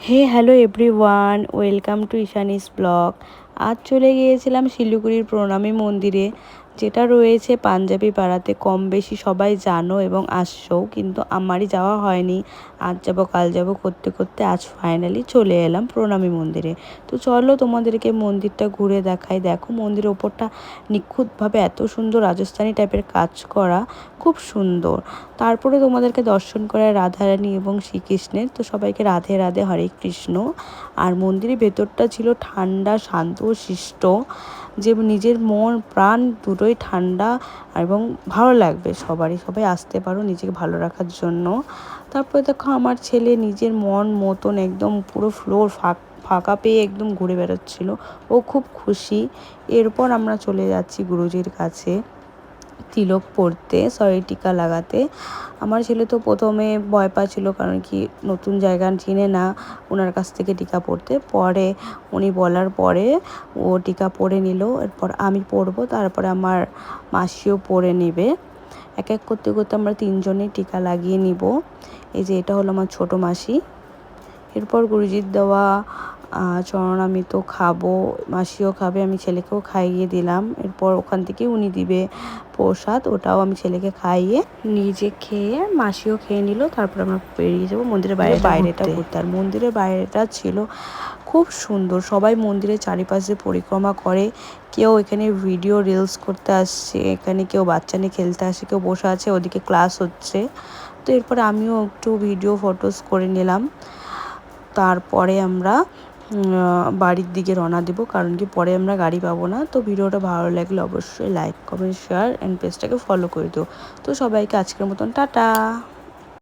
Hey hello everyone, welcome to Ishani's blog. আজ চলে গিয়েছিলাম শিলিগুড়ির প্রণামী মন্দিরে, যেটা রয়েছে পাঞ্জাবি পাড়াতে। কম বেশি সবাই জানো এবং আসছো, কিন্তু আমারই যাওয়া হয়নি। আজ যাব কাল যাব করতে করতে আজ ফাইনালি চলে এলাম প্রণামী মন্দিরে। তো চলো তোমাদেরকে মন্দিরটা ঘুরে দেখাই। দেখো মন্দিরের ওপরটা নিখুঁতভাবে এত সুন্দর রাজস্থানি টাইপের কাজ করা, খুব সুন্দর। তারপরে তোমাদেরকে দর্শন করায় রাধারানী এবং শ্রীকৃষ্ণের। তো সবাইকে রাধে রাধে, হরে কৃষ্ণ। আর মন্দিরের ভেতরটা ছিল ঠান্ডা, শান্ত, শিষ্ট, যে নিজের মন প্রাণ দুটোই ঠান্ডা এবং ভালো লাগবে সবারই। সবাই আসতে পারো নিজেকে ভালো রাখার জন্য। তারপরে দেখো আমার ছেলে নিজের মন মতন একদম পুরো ফ্লোর ফাঁকা পেয়ে একদম ঘুরে বেড়াচ্ছিল। ও খুব খুশি। এরপর আমরা চলে যাচ্ছি গুরুজির কাছে তিলক পড়তে, টিকা লাগাতে। আমার ছেলে তো প্রথমে ভয় পাচ্ছিল, কারণ কি নতুন জায়গা চিনে না। ওনার কাছ থেকে টিকা পড়তে, পরে উনি বলার পরে ও টিকা পরে নিল। এরপর আমি পরবো, তারপরে আমার মাসিও পরে নেবে। এক এক করতে করতে আমরা তিনজনেই টিকা লাগিয়ে নিব। এই যে এটা হলো আমার ছোট মাসি। এরপর গুরুজির দেওয়া চরণামৃত খাবো, মাসিও খাবে, আমি ছেলেকেও খাইয়ে দিলাম। এরপর ওখান থেকে উনি দিবে প্রসাদ, ওটাও আমি ছেলেকে খাইয়ে নিজে খেয়ে মাসিও খেয়ে নিল। তারপর আমরা বেরিয়ে যাবো মন্দিরের বাইরেটা ঘুরতে। আর মন্দিরের বাইরেটা ছিল খুব সুন্দর। সবাই মন্দিরের চারিপাশে পরিক্রমা করে। কেউ এখানে ভিডিও রিলস করতে আসছে, এখানে কেউ বাচ্চা নিয়ে খেলতে আসছে, কেউ বসে আছে, ওদিকে ক্লাস হচ্ছে। তো এরপরে আমিও একটু ভিডিও ফটোস করে নিলাম। তারপরে আমরা বাড়ির দিকে রওনা দেবো, কারণ কি পরে আমরা গাড়ি পাবো না। তো ভিডিওটা ভালো লাগলে অবশ্যই লাইক, কমেন্ট, শেয়ার অ্যান্ড পেজটাকে ফলো করে দিও। তো সবাইকে আজকের মতন টাটা।